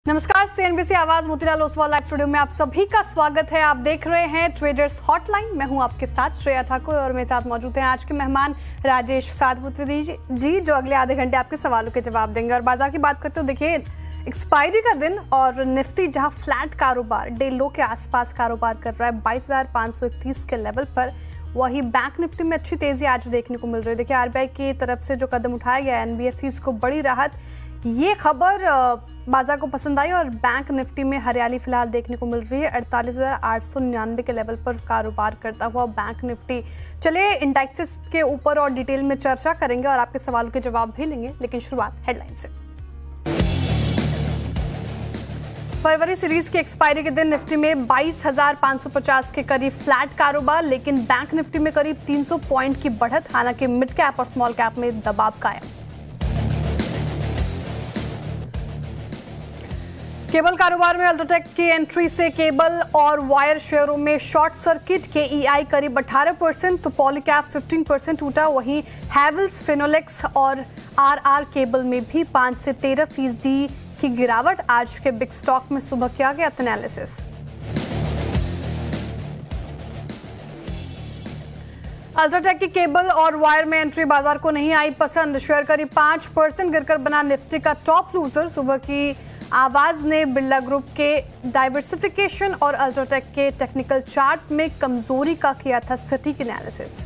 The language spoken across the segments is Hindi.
नमस्कार, सीएनबीसी आवाज मोतीलाल ओसवाल लाइव स्टूडियो में आप सभी का स्वागत है। आप देख रहे हैं ट्रेडर्स हॉटलाइन। मैं हूं आपके साथ श्रेया ठाकुर और मेरे साथ मौजूद हैं आज के मेहमान राजेश सातपुते जी, जो अगले आधे घंटे आपके सवालों के जवाब देंगे। और बाजार की बात करते हो, देखिए एक्सपायरी का दिन और निफ्टी जहां फ्लैट कारोबार डे लो के आसपास कारोबार कर रहा है 22,531 के लेवल पर, वही बैंक निफ्टी में अच्छी तेजी आज देखने को मिल रही है। देखिए आरबीआई की तरफ से जो कदम उठाया गया एनबीएफसीज को बड़ी राहत, ये खबर बाजार को पसंद आई और बैंक निफ्टी में हरियाली फिलहाल देखने को मिल रही है। 48,899 के लेवल पर कारोबार करता हुआ बैंक निफ्टी। चलिए इंडेक्सेस के ऊपर और डिटेल में चर्चा करेंगे और आपके सवालों के जवाब भी लेंगे, लेकिन शुरुआत हेडलाइन से। फरवरी सीरीज की एक्सपायरी के दिन निफ्टी में 22,550 के करीब फ्लैट कारोबार, लेकिन बैंक निफ्टी में करीब 300 पॉइंट की बढ़त। हालांकि मिड कैप और स्मॉल कैप में दबाव कायम। केबल कारोबार में अल्ट्राटेक की एंट्री से केबल और वायर शेयरों में शॉर्ट सर्किट। केईआई करीब 18% तो पॉलीकैप 15% टूटा। वहीं हैवेल्स, फिनोलेक्स और आरआर केबल में भी 5 से 13% की गिरावट। आज के बिग स्टॉक में सुबह किया गया एनालिसिस। अल्ट्राटेक की केबल और वायर में एंट्री बाजार को नहीं आई पसंद। शेयर करीब 5% गिरकर बना निफ्टी का टॉप लूजर। सुबह की आवाज ने बिरला ग्रुप के डाइवर्सिफिकेशन और अल्ट्राटेक के टेक्निकल चार्ट में कमजोरी का किया था सटीक एनालिसिस।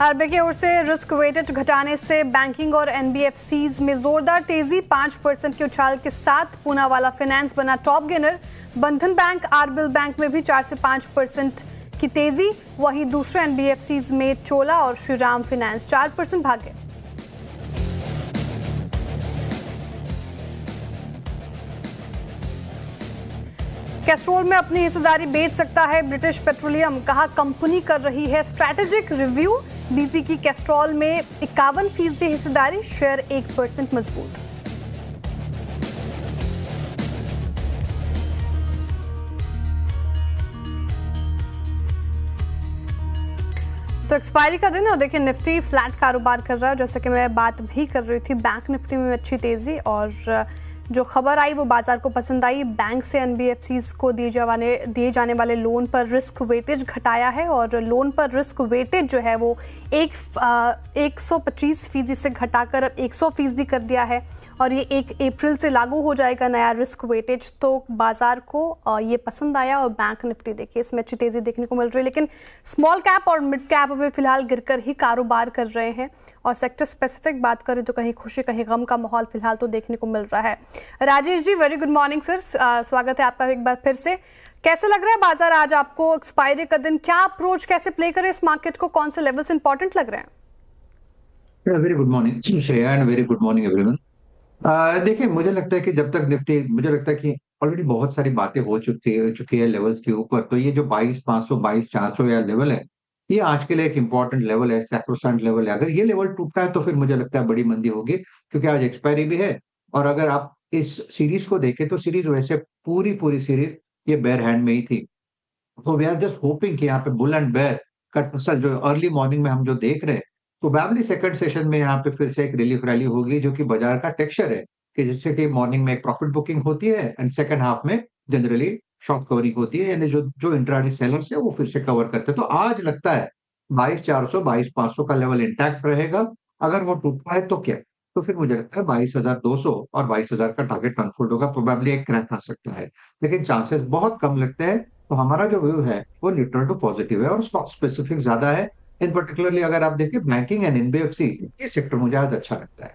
आरबीआई की ओर से रिस्क वेटेज घटाने से बैंकिंग और एनबीएफसीज में जोरदार तेजी। 5% के उछाल के साथ पूनावाला फाइनेंस बना टॉप गेनर। बंधन बैंक, आरबीएल बैंक में भी 4 से 5% की तेजी। वहीं दूसरे एनबीएफसीज में चोला और श्रीराम फाइनेंस 4% भागे। कैस्ट्रोल में अपनी हिस्सेदारी बेच सकता है ब्रिटिश पेट्रोलियम, कहा कंपनी कर रही है स्ट्रैटेजिक रिव्यू। बीपी की कैस्ट्रोल में 51% हिस्सेदारी, शेयर 1% मजबूत। तो एक्सपायरी का दिन और देखिए निफ्टी फ्लैट कारोबार कर रहा है, जैसे कि मैं बात भी कर रही थी। बैंक निफ्टी में अच्छी तेजी और जो खबर आई वो बाजार को पसंद आई। बैंक से एनबीएफसीज को दिए जाने वाले लोन पर रिस्क वेटेज घटाया है और लोन पर रिस्क वेटेज जो है वो 125% से घटाकर अब 100% कर दिया है और ये 1 अप्रैल से लागू हो जाएगा नया रिस्क वेटेज। तो बाजार को ये पसंद आया और बैंक निफ्टी देखिए इसमें अच्छी तेजी देखने को मिल रही है। लेकिन स्मॉल कैप और मिड कैप अभी फिलहाल गिरकर ही कारोबार कर रहे हैं और सेक्टर स्पेसिफिक बात करें तो कहीं खुशी कहीं गम का माहौल फिलहाल तो देखने को मिल रहा है। Rajesh ji, very good morning sir, स्वागत है आपका एक बार फिर से। कैसे लग रहा है बाजार आज आपको? एक्सपायरी का दिन, क्या अप्रोच कैसे प्ले करें इस मार्केट को, कौन से लेवल्स इंपॉर्टेंट लग रहे हैं? Very good morning Shreya and very good morning everyone. देखिए मुझे लगता है कि जब तक निफ्टी, मुझे लगता है कि ऑलरेडी बहुत सारी बातें हो चुकी है लेवल्स के ऊपर। तो ये जो 22,500 22,400 या लेवल है, ये आज के लिए एक इंपॉर्टेंट लेवल है, सैक्रोसेंट लेवल है। अगर ये लेवल टूटता है तो फिर मुझे लगता है बड़ी मंदी होगी, क्योंकि आज एक्सपायरी भी है। और अगर आप इस सीरीज को देखें तो सीरीज वैसे पूरी सीरीज ये बेयर हैंड में ही थी। तो वी आर जस्ट होपिंग कि यहाँ पे बुल एंड बेयर का टसल जो अर्ली मॉर्निंग में हम जो देख रहे हैं, प्रोबेबली सेकंड सेशन में यहाँ पे फिर से एक रिलीफ रैली होगी, जो कि बाजार का टेक्सचर है कि जिससे कि मॉर्निंग में एक प्रॉफिट बुकिंग होती है एंड सेकंड हाफ में जनरली शॉर्ट कवरिंग होती है, यानी जो इंट्राडे सेलर्स है वो फिर से कवर करते हैं। तो आज लगता है 22,400 22,500 का लेवल इंटैक्ट रहेगा। अगर वो टूटता है तो क्या, तो फिर मुझे लगता है 22,200 और 22,000 का टारगेट अनफोल्ड होगा। प्रोबेबली एक क्रैश आ सकता है, लेकिन चांसेस बहुत कम लगते हैं। तो हमारा जो व्यू है वो न्यूट्रल टू पॉजिटिव है और स्टॉक स्पेसिफिक ज्यादा है। इन पर्टिकुलरली अगर आप देखिए बैंकिंग एंड एनबीएफसी, ये सेक्टर मुझे आज अच्छा लगता है।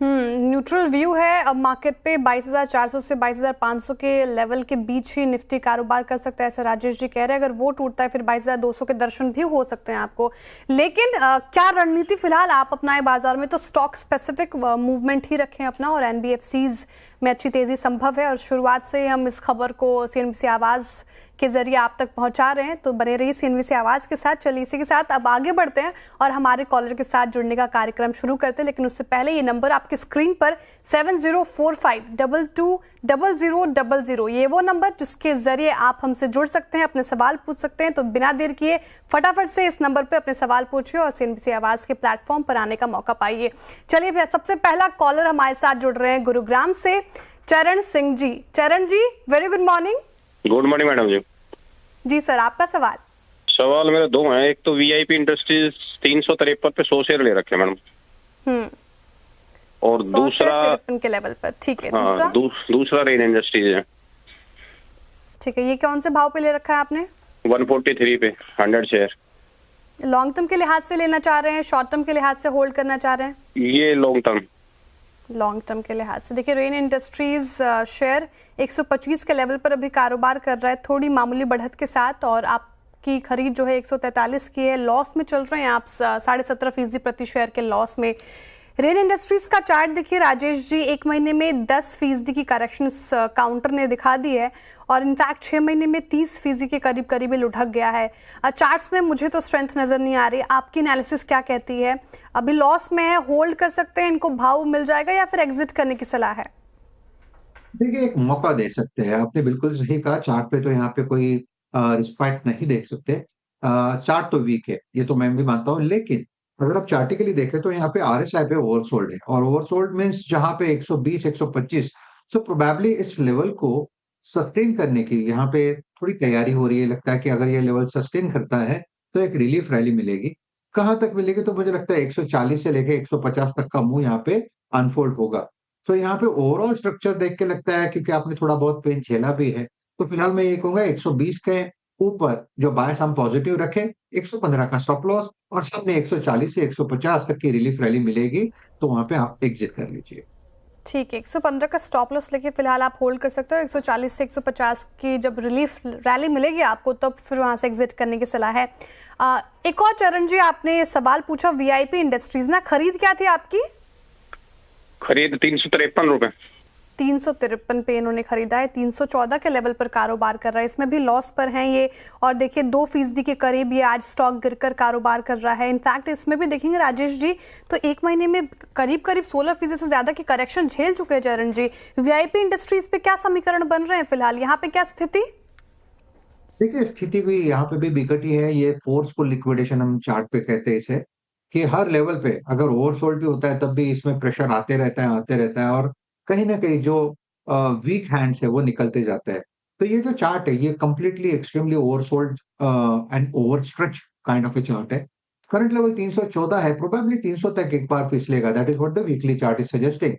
न्यूट्रल व्यू है अब मार्केट पे। 22,400 से 22,500 के लेवल के बीच ही निफ्टी कारोबार कर सकता है, ऐसा राजेश जी कह रहे हैं। अगर वो टूटता है फिर 22,200 के दर्शन भी हो सकते हैं आपको। लेकिन क्या रणनीति फिलहाल आप अपनाए बाजार में? तो स्टॉक स्पेसिफिक मूवमेंट ही रखें अपना और एनबीएफसीज में अच्छी तेजी संभव है। और शुरुआत से हम इस खबर को सीएनबीसी आवाज के जरिए आप तक पहुंचा रहे हैं। तो बने रहिए CNBC आवाज़ के साथ। चलिए इसी के साथ अब आगे बढ़ते हैं और हमारे कॉलर के साथ जुड़ने का कार्यक्रम शुरू करते हैं, लेकिन उससे पहले ये नंबर आपकी स्क्रीन पर 7045220000, ये वो नंबर जिसके जरिए आप हमसे जुड़ सकते हैं, अपने सवाल पूछ सकते हैं। तो बिना देर किए फटाफट से इस नंबर पे अपने सवाल पूछिए और CNBC आवाज़ के प्लेटफॉर्म पर आने का मौका पाइए। चलिए सबसे पहला कॉलर हमारे साथ जुड़ रहे हैं गुरुग्राम से, चरण Singh ji. Charan ji, very good morning. Good morning madam ji. जी सर, आपका सवाल। सवाल मेरे दो हैं। एक तो वीआईपी इंडस्ट्रीज 353 पे 100 शेयर ले रखे मैडम, और दूसरा 153 के लेवल पर, ठीक है। हाँ, दूसरा रेन इंडस्ट्रीज है। ठीक है, ये कौन से भाव पे ले रखा है आपने? 143 पे 100 शेयर। लॉन्ग टर्म के लिहाज से लेना चाह रहे हैं, शॉर्ट टर्म के लिहाज से होल्ड करना चाह रहे हैं? ये लॉन्ग टर्म के लिहाज से। देखिए रेन इंडस्ट्रीज शेयर 125 के लेवल पर अभी कारोबार कर रहा है, थोड़ी मामूली बढ़त के साथ, और आपकी खरीद जो है 143 की है। लॉस में चल रहे हैं आप, 17.5% प्रति शेयर के लॉस में। रेन इंडस्ट्रीज का चार्ट देखिए राजेश जी, एक महीने में 10% की करेक्शन काउंटर ने दिखा दी है, और इनफैक्ट 6 महीने में 30% के करीब लुढ़क गया है। चार्ट्स में मुझे तो स्ट्रेंथ नजर नहीं आ रही, आपकी एनालिसिस क्या कहती है? अभी लॉस में है, होल्ड कर सकते हैं, इनको भाव मिल जाएगा या फिर एग्जिट करने की सलाह है? देखिए एक मौका दे सकते हैं, आपने बिल्कुल सही कहा। चार्ट पे तो यहाँ पे कोई रिस्पेक्ट नहीं देख सकते। चार्ट तो वीक है, ये तो मैं भी मानता हूँ, लेकिन अगर आप चार्टिकली देखें तो यहाँ पे RSI पे ओवरसोल्ड है, और ओवरसोल्ड मीन्स जहाँ पे 120 125, सो प्रोबेबली इस लेवल को सस्टेन करने की यहाँ पे थोड़ी तैयारी हो रही है। लगता है कि अगर ये लेवल सस्टेन करता है तो एक रिलीफ रैली मिलेगी। कहाँ तक मिलेगी? तो मुझे लगता है 140 से लेके 150 तक का मूव यहाँ पे अनफोल्ड होगा। तो यहाँ पे ओवरऑल स्ट्रक्चर देख के लगता है, क्योंकि आपने थोड़ा बहुत पेन झेला भी है, तो फिलहाल मैं ये कहूंगा 120 के ऊपर जो बायस हम पॉजिटिव रखें, 115 का स्टॉप लॉस, और सामने 140 से 150 तक की रिलीफ रैली मिलेगी, तो वहां पे आप एग्जिट कर लीजिए। ठीक है, 115 का स्टॉप लॉस लेके फिलहाल आप होल्ड कर सकते हो। 140 से 150 की जब रिलीफ रैली मिलेगी आपको, तब फिर वहां से एग्जिट करने की सलाह है। एक और चरण जी, आपने सवाल पूछा वीआईपी इंडस्ट्रीज ना, खरीद क्या थी आपकी? खरीद 353 रुपए। 353 पे इन्होंने खरीदा है, 314 के लेवल पर कारोबार कर रहा है, इसमें भी लॉस पर हैं ये। और देखिए 2% के करीब ये आज स्टॉक गिरकर कारोबार कर रहा है। इनफैक्ट इसमें भी देखेंगे राजेश जी, तो एक महीने में करीब 16% से ज्यादा की करेक्शन झेल चुके हैं चरण जी। वीआईपी इंडस्ट्रीज पे क्या समीकरण बन रहे हैं फिलहाल, यहाँ पे क्या स्थिति? देखिए स्थिति भी यहाँ पे भी बिकट ही है। ये फोर्सफुल लिक्विडेशन हम चार्ट पे कहते हैं इसे, कि हर लेवल पे अगर ओवरसोल्ड भी होता है तब भी इसमें प्रेशर आते रहता है, और कहीं ना कहीं जो वीक हैंड्स है वो निकलते जाता है। तो ये जो चार्ट है ये completely extremely oversold and overstretch kind of a chart है। करंट लेवल 314 है, प्रोबेबली 300 तक एक बार फिसलेगा, that is what the weekly chart is suggesting.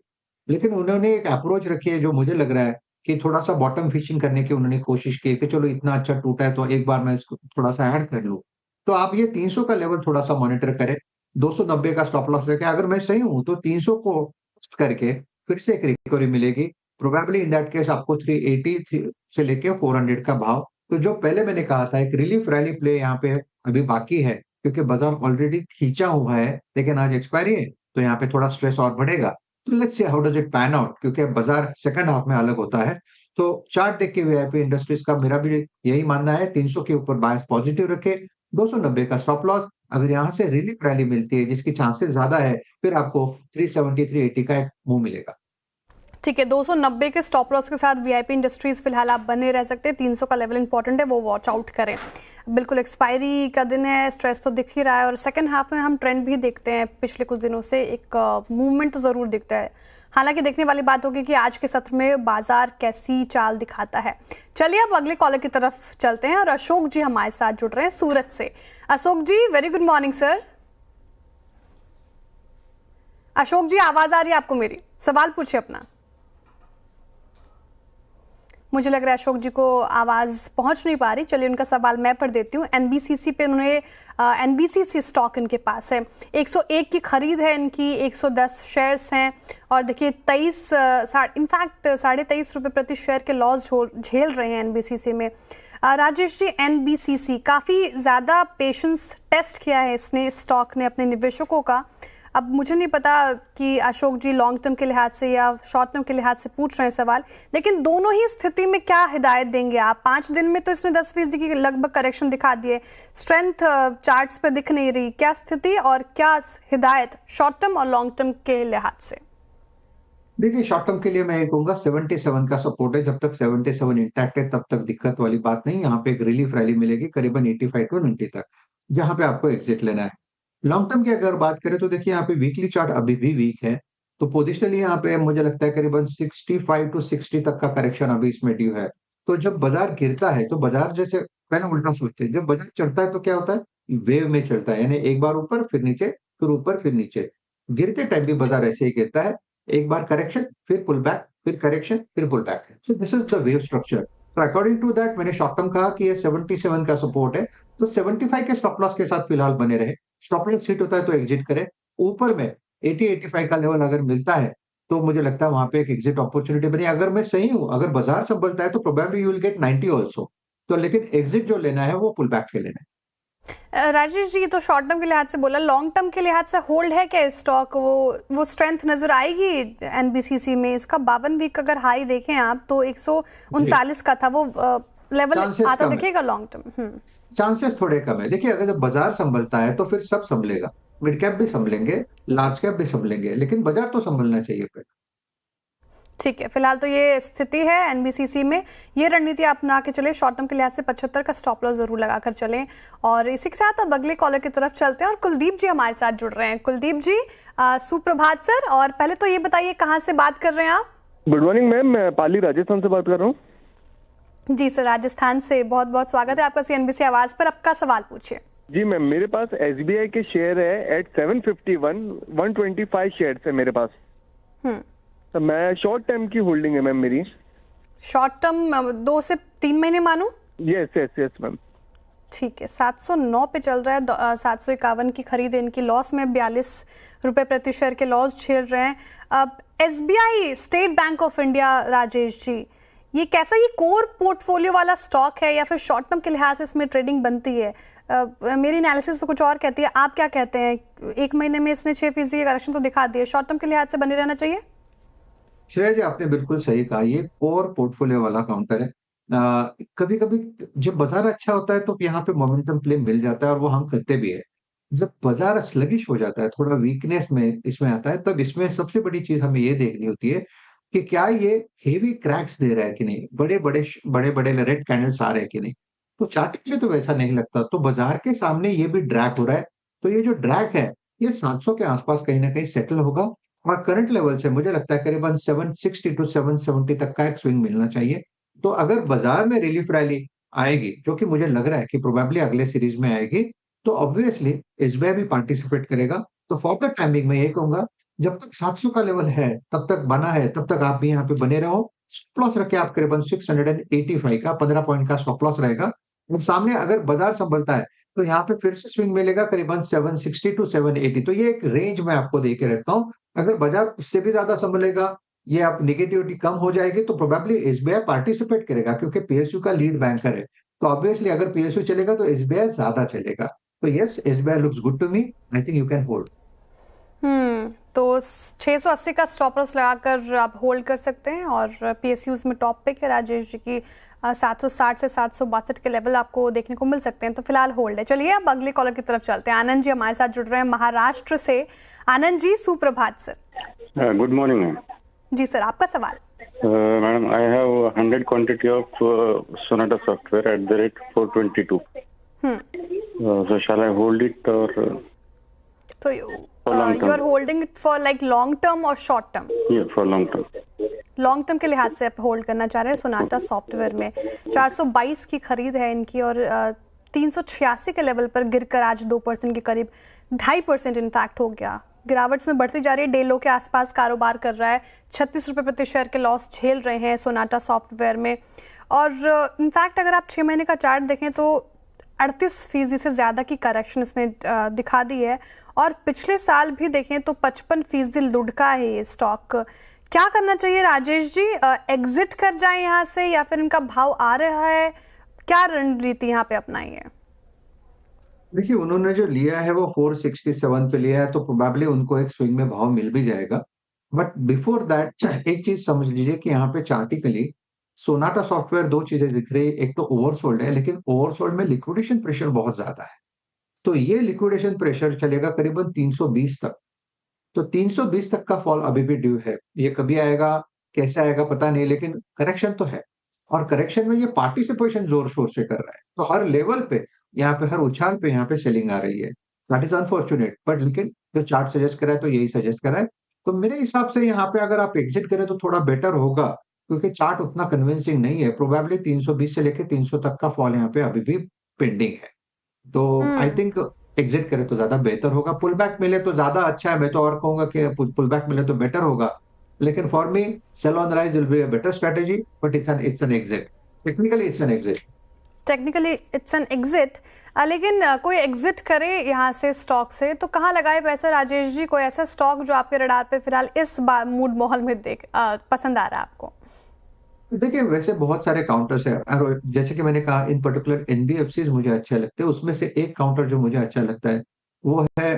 लेकिन उन्होंने एक अप्रोच रखी है जो मुझे लग रहा है कि थोड़ा सा बॉटम फिशिंग करने की उन्होंने कोशिश की, कि चलो इतना अच्छा टूटा है तो एक बार मैं इसको थोड़ा सा ऐड कर लूं। तो आप ये 300 का लेवल थोड़ा सा मॉनिटर करें, 290 का स्टॉप लॉस रखें। अगर मैं सही हूं तो 300 को करके फिर से एक रिकवरी मिलेगी, प्रोबेबली इन दैट केस आपको 380 से लेके 400 का भाव। तो जो पहले मैंने कहा था एक रिलीफ रैली प्ले यहाँ पे अभी बाकी है, क्योंकि बाजार ऑलरेडी खींचा हुआ है, लेकिन आज एक्सपायरी है, तो यहाँ पे थोड़ा स्ट्रेस और बढ़ेगा। तो let's see how does it pan out, क्योंकि बाजार सेकंड हाफ में अलग होता है। तो चार्ट देख के वीआईपी इंडस्ट्रीज का मेरा भी यही मानना है, 300 के ऊपर बायस पॉजिटिव रखे, 290 का स्टॉप लॉस। अगर यहाँ से रिलीफ रैली मिलती है, जिसकी चांसेस ज्यादा है, फिर आपको 370 380 का एक मूव मिलेगा। ठीक है, 290 के स्टॉप लॉस के साथ वीआईपी इंडस्ट्रीज फिलहाल आप बने रह सकते हैं। 300 का लेवल इंपॉर्टेंट है, वो वॉच आउट करें। बिल्कुल एक्सपायरी का दिन है, स्ट्रेस तो दिख ही रहा है, और सेकंड हाफ में हम ट्रेंड भी देखते हैं पिछले कुछ दिनों से, एक मूवमेंट तो जरूर दिखता है। हालांकि देखने वाली बात होगी कि आज के सत्र में बाजार कैसी चाल दिखाता है। चलिए अब अगले कॉलर की तरफ चलते हैं, और अशोक जी हमारे साथ जुड़ रहे हैं सूरत से। Ashok ji, very good morning sir. Ashok ji, आवाज आ रही है आपको मेरी? सवाल पूछिए अपना। मुझे लग रहा है अशोक जी को आवाज़ पहुंच नहीं पा रही। चलिए उनका सवाल मैं पढ़ देती हूँ। एनबीसीसी पे उन्होंने एनबीसीसी स्टॉक इनके पास है, 101 की खरीद है इनकी, 110 शेयर्स हैं, और देखिए 23 इनफैक्ट 23.5 रुपये प्रति शेयर के लॉस झेल रहे हैं एनबीसीसी में। राजेश जी, एनबीसीसी काफ़ी ज़्यादा पेशेंस टेस्ट किया है इसने, स्टॉक ने अपने निवेशकों का। अब मुझे नहीं पता कि अशोक जी लॉन्ग टर्म के लिहाज से या शॉर्ट टर्म के लिहाज से पूछ रहे हैं सवाल, लेकिन दोनों ही स्थिति में क्या हिदायत देंगे आप? 5 दिन में तो इसने 10% की लगभग करेक्शन दिखा दिए, स्ट्रेंथ चार्ट्स पे दिख नहीं रही, क्या स्थिति और क्या हिदायत शॉर्ट टर्म और लॉन्ग टर्म के लिहाज से? देखिए, शॉर्ट टर्म के लिए मैं ये कहूंगा 77 का सपोर्ट है। जब तक 77 इंटैक्ट है तब तक दिक्कत वाली बात नहीं। यहाँ पे एक रिलीफ रैली मिलेगी करीबन 85 टू 90 तक, जहां पे आपको एग्जिट लेना है। लॉन्ग टर्म की अगर बात करें तो देखिए, यहाँ पे वीकली चार्ट अभी भी वीक है, तो पोजिशनली यहाँ पे मुझे लगता है करीबन 65 टू 60 तक का करेक्शन अभी इसमें ड्यू है। तो जब बाजार गिरता है तो बाजार जैसे पहले उल्टा सोचते हैं, जब बाजार चढ़ता है तो क्या होता है, वेव में चलता है, यानी एक बार ऊपर फिर नीचे फिर ऊपर फिर नीचे। गिरते टाइम भी बाजार ऐसे ही गिरता है, एक बार करेक्शन फिर पुल बैक फिर करेक्शन फिर pull back. So this is the wave structure. According to that मैंने शॉर्ट टर्म कहा कि ये 77 का सपोर्ट है, तो 75 के स्टॉप लॉस के साथ फिलहाल बने रहे। स्टॉप लॉस हिट होता है तो एग्जिट करें। ऊपर में 80-85 का लेवल अगर मिलता है तो मुझे लगता है वहां पे एक एग्जिट अपॉर्चुनिटी बनी। अगर मैं सही हूं, अगर बाजार संभलता है तो probably you will get 90 also. तो लेकिन एग्जिट जो लेना है वो पुल बैक के लेना है। राजेश जी, तो शॉर्ट टर्म के लिहाज से बोला, लॉन्ग टर्म के लिहाज से होल्ड है क्या स्टॉक? वो स्ट्रेंथ नजर आएगी एनबीसीसी में? इसका 52 वीक अगर हाई देखें आप तो 139 का था, वो लेवल आता दिखेगा लॉन्ग टर्म? चांसेस थोड़े कम है। देखिए, अगर जब बाजार संभलता है तो फिर सब संभलेगा, मिड कैप भी संभलेंगे, लार्ज कैप भी संभलेंगे, लेकिन बाजार तो संभलना चाहिए फिर। ठीक है, फिलहाल तो ये स्थिति है एनबीसीसी में। ये रणनीति आप अपना के चले, शॉर्ट टर्म के लिहाज से 75 का स्टॉप लॉस जरूर लगाकर चलें। और इसी के साथ अब अगले कॉलर की तरफ चलते हैं और कुलदीप जी हमारे साथ जुड़ रहे हैं। कुलदीप जी, सुप्रभात सर। और पहले तो ये बताइए कहाँ से बात कर रहे हैं आप? गुड मॉर्निंग मैम, मैं पाली राजस्थान से बात कर रहा हूँ। जी सर, राजस्थान से बहुत बहुत स्वागत है आपका सीएनबीसी आवाज पर। आपका सवाल पूछिए। जी मैम, मेरे पास एसबीआई के शेयर है एट 751, 125 शेयर है मेरे पास। तो मैं शॉर्ट टर्म की होल्डिंग है मैम मेरी। शॉर्ट टर्म 2 से 3 महीने मानूं? Yes yes yes ma'am. ठीक है, 709 पे चल रहा है, 751 की खरीद है इनकी। लॉस में 42 रुपए प्रति शेयर के लॉस झेल रहे हैं। अब SBI State Bank of India, Rajesh ji, ये कैसा, ये कोर पोर्टफोलियो वाला स्टॉक है या फिर शॉर्ट टर्म के लिहाज से इसमें ट्रेडिंग बनती है? मेरी एनालिसिस तो कुछ और कहती है, आप क्या कहते हैं? 1 महीने में इसने 6% की करेक्शन तो दिखा दी है, शॉर्ट टर्म के लिहाज से बने रहना चाहिए? श्रेया जी, आपने बिल्कुल सही कहा, ये कोर पोर्टफोलियो वाला काउंटर है। कभी कभी जब बाजार अच्छा होता है तो यहाँ पे मोमेंटम प्ले मिल जाता है और वो हम करते भी है। जब बाजार स्लगिश हो जाता है, थोड़ा वीकनेस में इसमें आता है, तब इसमें सबसे बड़ी चीज हमें ये देखनी होती है कि क्या ये हेवी क्रैक्स दे रहा है कि नहीं, बड़े बड़े रेड कैंडल्स आ रहे हैं कि नहीं। तो चार्ट के लिए तो वैसा नहीं लगता, तो बाजार के सामने ये भी ड्रैग हो रहा है। तो ये जो ड्रैग है ये 700 के आसपास कहीं ना कहीं सेटल होगा और करंट लेवल से मुझे लगता है करीबन 760 टू 770 तक का एक स्विंग मिलना चाहिए। तो अगर बाजार में रिलीफ रैली आएगी, जो कि मुझे लग रहा है कि प्रोबेबली अगले सीरीज में आएगी, तो ऑब्वियसली एसबीआई भी पार्टिसिपेट करेगा। तो फॉर द टाइमिंग में ये कहूंगा, जब तक 700 का लेवल है, तब तक बना है, तब तक आप भी यहाँ पे बने रहो। स्टॉप लॉस रखे आप करीबन 685 का, 15 पॉइंट का स्टॉप लॉस रहेगा। और सामने अगर बाजार संभलता है तो यहाँ पे फिर से स्विंग मिलेगा करीबन 760 टू 780। तो ये एक रेंज मैं आपको दे के रखता हूँ। अगर बाजार उससे भी ज्यादा संभलेगा, ये आप नेगेटिविटी कम हो जाएगी, तो प्रोबेबली एसबीआई पार्टिसिपेट करेगा, क्योंकि पीएसयू का लीड बैंकर है। तो ऑब्वियसली अगर पीएसयू चलेगा तो एसबीआई ज्यादा चलेगा। तो yes, SBI looks good to me, I think you can hold. तो 680 का स्टॉप लॉस लगाकर आप होल्ड कर सकते हैं। और पीएसयूज में टॉप पिक है राजेश जी की, 760 से 762 के लेवल आपको देखने को मिल सकते हैं। तो फिलहाल होल्ड है। चलिए अब अगले कॉलर की तरफ चलते हैं। आनंद जी हमारे साथ जुड़ रहे हैं महाराष्ट्र से। आनंद जी, सुप्रभात सर। Good morning ma'am. जी सर, आपका सवाल। Madam, I have 100 quantity of Sonata Software at the rate 422. So shall I hold it or? So you are holding it for like long term or short term? Yeah, for long term. Long term के लिहाज से आप होल्ड करना चाह रहे हैं सोनाटा सॉफ्टवेयर में। 422 की खरीद है इनकी और 386 के लेवल पर गिरकर आज 2% के करीब, 2.5% इनफैक्ट हो गया। गिरावट में बढ़ती जा रही है, डेलो के आसपास कारोबार कर रहा है। 36 रुपये प्रति शेयर के लॉस झेल रहे हैं सोनाटा सॉफ्टवेयर में। और इनफैक्ट अगर आप 6 महीने का चार्ट देखें तो 38% से ज़्यादा की करेक्शन इसने दिखा दी है। और पिछले साल भी देखें तो 55% लुढ़का है ये स्टॉक। क्या करना चाहिए राजेश जी? एग्जिट कर जाए यहाँ से या फिर इनका भाव आ रहा है? क्या रणनीति यहाँ पे अपनाई है? देखिए उन्होंने जो लिया है वो 467 पे लिया है, तो प्रोबेबली उनको एक स्विंग में भाव मिल भी जाएगा। बट बिफोर दैट एक चीज समझ लीजिए कि यहाँ पे चार्टिकली सोनाटा सॉफ्टवेयर 2 चीजें दिख रही है। एक तो ओवरसोल्ड है, लेकिन ओवरसोल्ड में लिक्विडेशन प्रेशर बहुत ज्यादा है। तो ये लिक्विडेशन प्रेशर चलेगा करीबन 320 तक। तो 320 तक का फॉल अभी भी ड्यू है। ये कभी आएगा, कैसे आएगा पता नहीं, लेकिन करेक्शन तो है। और करेक्शन में ये पार्टिसिपेशन जोर-शोर से कर रहा है। तो हर लेवल पे, यहाँ पे हर उछाल पे यहाँ पे सेलिंग आ रही है। दैट इज़ अनफॉर्च्यूनेट, बट लेकिन जो चार्ट सजेस्ट कर रहा है तो यही सजेस्ट कर रहा है। तो मेरे हिसाब से यहाँ पे अगर आप एग्ज़िट करें तो थोड़ा बेटर होगा, क्योंकि चार्ट उतना कन्विंसिंग नहीं है। प्रोबेबली 320 से लेके 300 तक का फॉल यहाँ पे अभी भी पेंडिंग है। तो आई हम्म। थिंक एग्जिट करे तो ज्यादा बेहतर होगा। पुल बैक मिले तो ज्यादा अच्छा है। मैं तो और कहूंगा कि पुल बैक मिले तो बेटर होगा। लेकिन for me sell on rise will be a better strategy, but it's an exit. Technically it's an exit. Technically it's an exit, लेकिन कोई एग्जिट करे यहाँ से स्टॉक से तो कहाँ लगाए पैसा राजेश जी? कोई ऐसा स्टॉक जो आपके रडार पे फिलहाल इस बार मूड माहौल में पसंद आ रहा है आपको? देखिए वैसे बहुत सारे काउंटर्स है, और जैसे कि मैंने कहा इन पर्टिकुलर एनबीएफसीज मुझे अच्छे लगते हैं। उसमें से एक काउंटर जो मुझे अच्छा लगता है वो है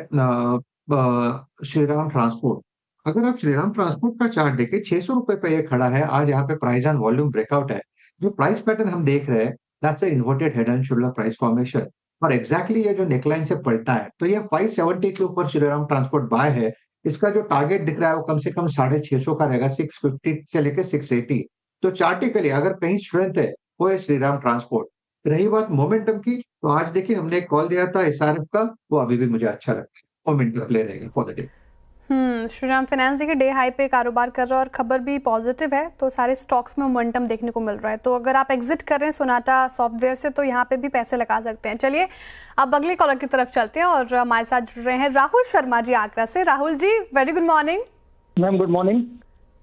श्रीराम ट्रांसपोर्ट। अगर आप श्रीराम ट्रांसपोर्ट का चार्ट देखें, 600 रुपए पे ये खड़ा है। आज यहाँ पे प्राइस ऑन वॉल्यूम ब्रेकआउट है। जो प्राइस पैटर्न हम देख रहे हैं, that's a inverted head and shoulder price formation. और एग्जैक्टली ये जो नेकलाइन से पलटा है, तो ये 570 के ऊपर श्रीराम ट्रांसपोर्ट बाय है। इसका जो टारगेट दिख रहा है वो कम से कम 650 का रहेगा, 650 से लेके 680। तो चार्टिकली अगर कहीं स्ट्रेंथ है वो है श्रीराम ट्रांसपोर्ट। रही बात मोमेंटम की, तो आज देखिए हमने एक कॉल दिया था एसआरएफ का, वो अभी भी मुझे अच्छा लगता है। मोमेंटम प्ले रहेगा for the day. Shriram finance देखिए डे हाई पे कारोबार कर रहा है और खबर भी पॉजिटिव है, तो सारे स्टॉक्स में मोमेंटम देखने को मिल रहा है। तो अगर आप एग्जिट कर रहे हैं सोनाटा सॉफ्टवेयर से तो यहाँ पे भी पैसे लगा सकते हैं। चलिए अब अगले कॉलर की तरफ चलते हैं और हमारे साथ जुड़ रहे हैं राहुल शर्मा जी आगरा से। Rahul ji very good morning. Ma'am good morning.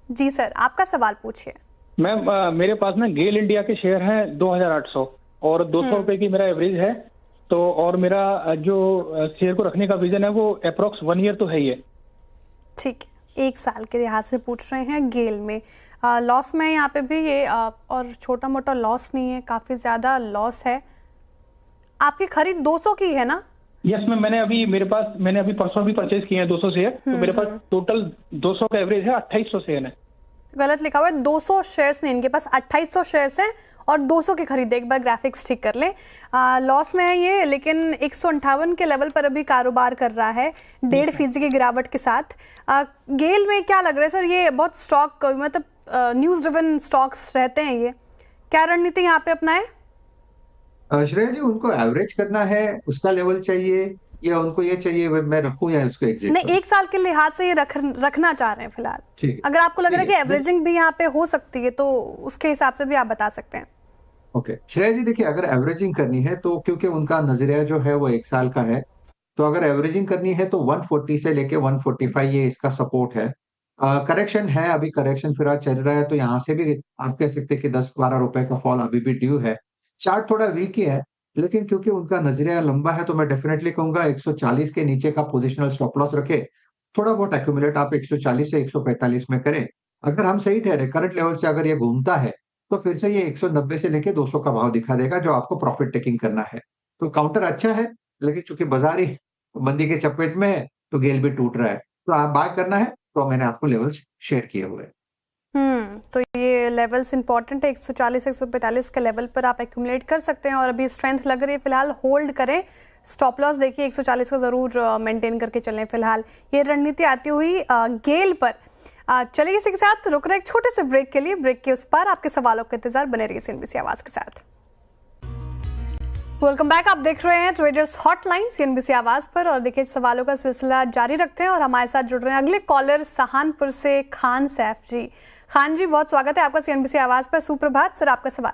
जी सर, आपका सवाल पूछिए। मैम मेरे पास ना गेल इंडिया के शेयर हैं 2800 और 200 रुपए की मेरा एवरेज है। तो और मेरा जो शेयर को रखने का विजन है वो अप्रोक्स 1 ईयर तो है ही है। ठीक है, 1 साल के लिहाज से पूछ रहे हैं गेल में। लॉस में यहाँ पे भी ये और छोटा मोटा लॉस नहीं है, काफी ज्यादा लॉस है। आपकी खरीद 200 की है ना? यस मैम, मैंने अभी परसों भी परचेज किए हैं 200 शेयर। तो मेरे पास टोटल 200 का एवरेज है, 2800 शेयर है। गलत लिखा हुआ है, 200 शेयर्स नहीं, इनके पास 2800 शेयर्स हैं और 200 की खरीद। एक बार ग्राफिक्स ठीक कर लें। लॉस में है ये, लेकिन 158 के लेवल पर अभी कारोबार कर रहा है 1.5% की गिरावट के साथ। गेल में क्या लग रहा है सर? ये बहुत स्टॉक मतलब न्यूज ड्रिवन स्टॉक्स रहते हैं, ये क्या रणनीति यहाँ पे अपनाए? श्रेया जी, उनको एवरेज करना है, उसका लेवल चाहिए, या उनको ये चाहिए मैं रखूं या इसको एग्जिट नहीं, करूं? 1 साल के लिहाज से ये रखना चाह रहे हैं फिलहाल। ठीक है, अगर आपको लग रहा है कि ठीक है। एवरेजिंग भी यहाँ पे हो सकती है तो उसके हिसाब से भी आप बता सकते हैं। ओके श्रेया जी, देखिए अगर एवरेजिंग करनी है तो क्योंकि उनका नजरिया जो है वो 1 साल का है, तो अगर एवरेजिंग करनी है तो 140 से लेके 145 ये इसका सपोर्ट है। करेक्शन है, अभी करेक्शन फिलहाल चल रहा है, तो यहाँ से भी आप कह सकते हैं कि 10-12 रुपए का फॉल अभी भी ड्यू है। चार्ट थोड़ा वीक ही है, लेकिन क्योंकि उनका नजरिया लंबा है तो मैं डेफिनेटली कहूंगा 140 के नीचे का पोजिशनल स्टॉप लॉस रखे। थोड़ा बहुत एक्यूमुलेट आप 140 से 145 में करें। अगर हम सही ठहरे, करंट लेवल से अगर ये घूमता है तो फिर से ये 190 से लेके 200 का भाव दिखा देगा, जो आपको प्रॉफिट टेकिंग करना है। तो काउंटर अच्छा है, लेकिन चूंकि बाजार ही मंदी के चपेट में है तो गेल भी टूट रहा है। तो आप बाय करना है तो मैंने आपको लेवल्स शेयर किए हुए हैं। तो ये लेवल्स इंपॉर्टेंट है, 140 145 के लेवल पर आप एक्यूमुलेट कर सकते हैं और अभी स्ट्रेंथ लग रही है, फिलहाल होल्ड करें। स्टॉप लॉस देखिए 140 का जरूर मेंटेन करके चलें फिलहाल। ये रणनीति आती हुई गेल पर। चलिए इसी के साथ रुक रहे एक छोटे से ब्रेक के लिए। ब्रेक के उस पार आपके सवालों का इंतजार, बने रहिए सीएनबीसी आवाज के साथ। वेलकम बैक, आप देख रहे हैं ट्रेडर्स हॉटलाइन सीएनबीसी आवाज पर और देखिए सवालों का सिलसिला जारी रखते हैं और हमारे साथ जुड़ रहे हैं अगले कॉलर सहानपुर से खान सैफ जी। खान जी बहुत स्वागत है आपका सीएनबीसी आवाज पर। सुप्रभात सर, आपका सवाल।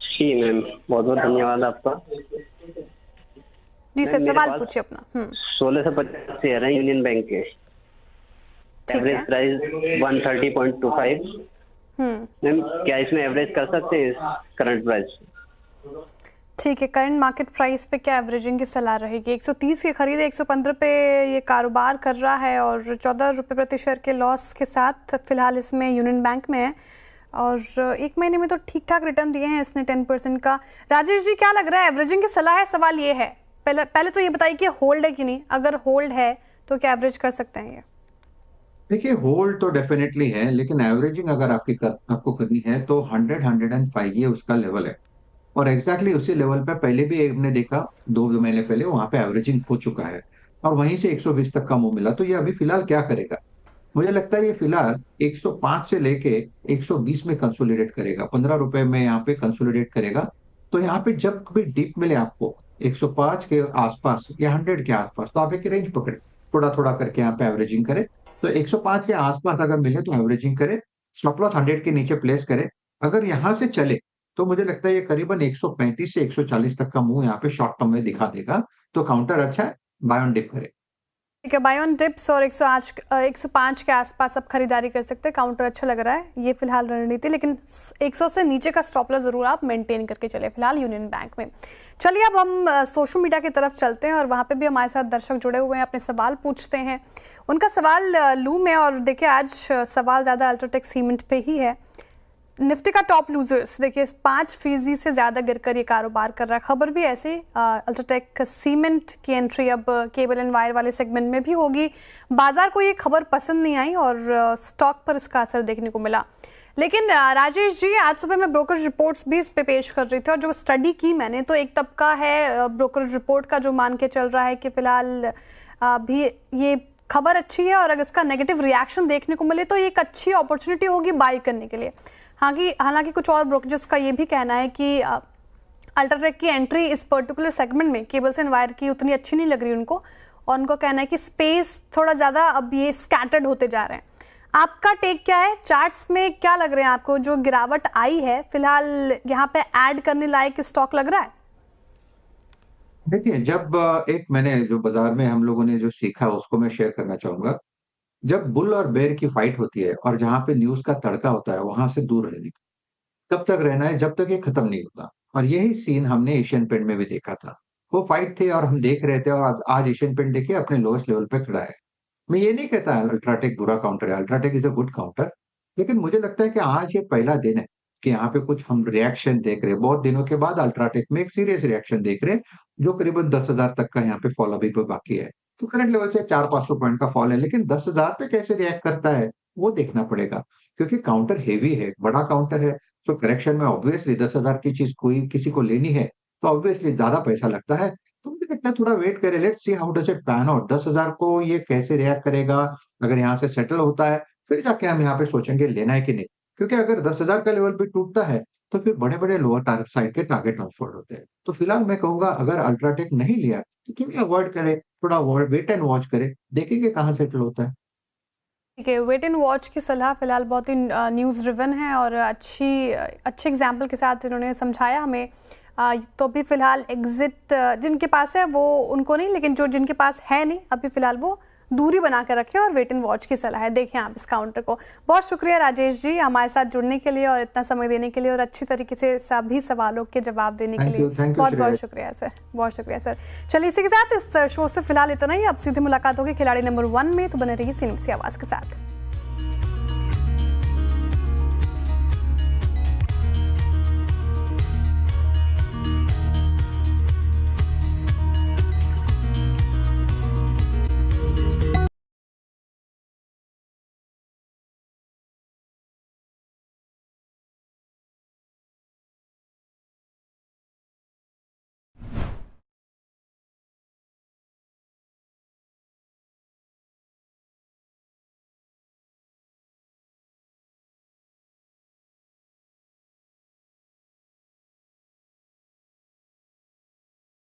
जी मैम, बहुत बहुत धन्यवाद आपका। जी सर, सवाल पूछिए अपना। 1650 शेयर है यूनियन बैंक के, एवरेज प्राइस 130.25। मैम क्या इसमें एवरेज कर सकते हैं करंट प्राइस? ठीक है, करंट मार्केट प्राइस पे क्या एवरेजिंग की सलाह रहेगी? 130 की खरीद, 115 पे ये कारोबार कर रहा है और 14 रुपये प्रति शेयर के लॉस के साथ फिलहाल इसमें यूनियन बैंक में है। और एक महीने में तो ठीक ठाक रिटर्न दिए हैं इसने 10% का। राजेश जी, क्या लग रहा है, एवरेजिंग की सलाह है? सवाल ये है, पहले तो ये बताइए कि होल्ड है कि नहीं, अगर होल्ड है तो क्या एवरेज कर सकते हैं ये? देखिए, होल्ड तो डेफिनेटली है, लेकिन एवरेजिंग अगर आपको करनी है तो 100-105 ये उसका लेवल है। और एग्जैक्टली उसी लेवल पे पहले भी हमने देखा 2 महीने पहले, वहां पे एवरेजिंग हो चुका है और वहीं से 120 तक का मुंह मिला। तो ये अभी फिलहाल क्या करेगा? मुझे लगता है ये फिलहाल 105 से लेके 120 में कंसोलिडेट करेगा, 15 रुपए में यहाँ पे कंसोलिडेट करेगा। तो यहाँ पे जब कभी डिप मिले आपको 105 के आसपास या 100 के आसपास, तो आप एक रेंज पकड़े, थोड़ा थोड़ा करके यहाँ पे एवरेजिंग करे। तो 105 के आसपास अगर मिले तो एवरेजिंग करे, स्टॉप लॉस 100 के नीचे प्लेस करे। अगर यहाँ से चले तो मुझे लगता है ये करीबन 135 से 140 तक का मुंह यहाँ पे शॉर्ट टर्म में दिखा देगा। तो काउंटर अच्छा है, बाय ऑन डिप करे। ठीक है, बाय ऑन डिप्स और 105 के आसपास आप खरीदारी कर सकते हैं। काउंटर अच्छा लग रहा है, ये फिलहाल रणनीति, लेकिन 100 से नीचे का स्टॉप लॉस जरूर आप मेंटेन करके चले फिलहाल यूनियन बैंक में। चलिए अब हम सोशल मीडिया की तरफ चलते हैं और वहां पे भी हमारे साथ दर्शक जुड़े हुए हैं, अपने सवाल पूछते हैं। उनका सवाल लूँ मैं, और देखिए आज सवाल ज़्यादा अल्ट्राटेक सीमेंट पे ही है। निफ्टी का टॉप लूजर्स देखिए 5% से ज्यादा गिरकर ये कारोबार कर रहा है। खबर भी ऐसे अल्ट्राटेक सीमेंट की एंट्री अब केबल एंड वायर वाले सेगमेंट में भी होगी। बाजार को ये खबर पसंद नहीं आई और स्टॉक पर इसका असर देखने को मिला। लेकिन राजेश जी, आज सुबह मैं ब्रोकरेज रिपोर्ट्स भी इस पे पेश कर रही थी और जो स्टडी की मैंने, तो एक तबका है ब्रोकरेज रिपोर्ट का जो मान के चल रहा है कि फिलहाल भी ये खबर अच्छी है और अगर इसका नेगेटिव रिएक्शन देखने को मिले तो ये एक अच्छी अपॉर्चुनिटी होगी बाई करने के लिए। हालांकि कुछ और ब्रोकरेजेस का ये भी कहना है कि अल्ट्राटेक की एंट्री इस पर्टिकुलर सेगमेंट में केबल्स एंड वायर की उतनी अच्छी नहीं लग रही उनको, और उनको कहना है कि स्पेस थोड़ा ज़्यादा अब ये स्कैटर्ड होते जा रहे हैं। आपका टेक क्या है? चार्ट्स में क्या लग रहे हैं आपको? जो गिरावट आई है फिलहाल यहाँ पे ऐड करने लायक स्टॉक लग रहा है? देखिए, जब एक मैंने जो बाजार में हम लोगों ने जो सीखा उसको मैं शेयर करना चाहूंगा। जब बुल और बेर की फाइट होती है और जहां पे न्यूज का तड़का होता है, वहां से दूर रहने का। कब तक रहना है? जब तक ये खत्म नहीं होता। और यही सीन हमने एशियन पेंट में भी देखा था। वो फाइट थी और हम देख रहे थे, और आज एशियन पेंट देखिए अपने लोएस्ट लेवल पे खड़ा है। मैं ये नहीं कहता अल्ट्राटेक बुरा काउंटर है, UltraTech is a good counter. लेकिन मुझे लगता है कि आज ये पहला दिन है कि यहाँ पे कुछ हम रिएक्शन देख रहे हैं। बहुत दिनों के बाद अल्ट्राटेक में एक सीरियस रिएक्शन देख रहे हैं, जो करीबन 10,000 तक का यहाँ पे फॉल अभी पे बाकी है। तो करंट लेवल से 400-500 पॉइंट का फॉल है, लेकिन 10,000 पे कैसे रिएक्ट करता है वो देखना पड़ेगा, क्योंकि काउंटर हेवी है, बड़ा काउंटर है। तो करेक्शन में ऑब्वियसली 10,000 की चीज कोई किसी को लेनी है तो ऑब्वियसली ज्यादा पैसा लगता है। तो मुझे लगता है थोड़ा वेट करें, let's see how does it pan out. 10,000 को ये कैसे रिएक्ट करेगा, अगर यहाँ से सेटल होता है फिर जाके हम यहाँ पे सोचेंगे लेना है कि नहीं। क्योंकि अगर 10,000 का लेवल भी टूटता है तो फिर बड़े-बड़े लोअर साइड के टारगेट ट्रांसफर होते हैं। तो फिलहाल मैं कहूंगा अगर अल्ट्राटेक नहीं लिया तो थोड़ी अवॉइड करें, थोड़ा वेट एंड वॉच करें, देखेंगे कहाँ सेटल होता है। ठीक है, वेट एंड वॉच की सलाह फिलहाल बहुत ही न्यूज़ ड्रिवन है और अच्छे एग्जाम्पल के साथ इन्होंने समझाया हमें। तो अभी फिलहाल एग्जिट जिनके पास है वो उनको नहीं, लेकिन जो जिनके पास है नहीं अभी फिलहाल वो दूरी बना कर रखें और वेट एंड वॉच की सलाह है। देखें आप इस काउंटर को। बहुत शुक्रिया राजेश जी हमारे साथ जुड़ने के लिए और इतना समय देने के लिए और अच्छी तरीके से सभी सवालों के जवाब देने के लिए बहुत बहुत शुक्रिया सर, बहुत शुक्रिया सर। चलिए इसी के साथ इस शो से फिलहाल इतना ही। अब सीधी मुलाकात होगी खिलाड़ी नंबर 1 में, तो बने रहिए सीएनबीसी आवाज के साथ।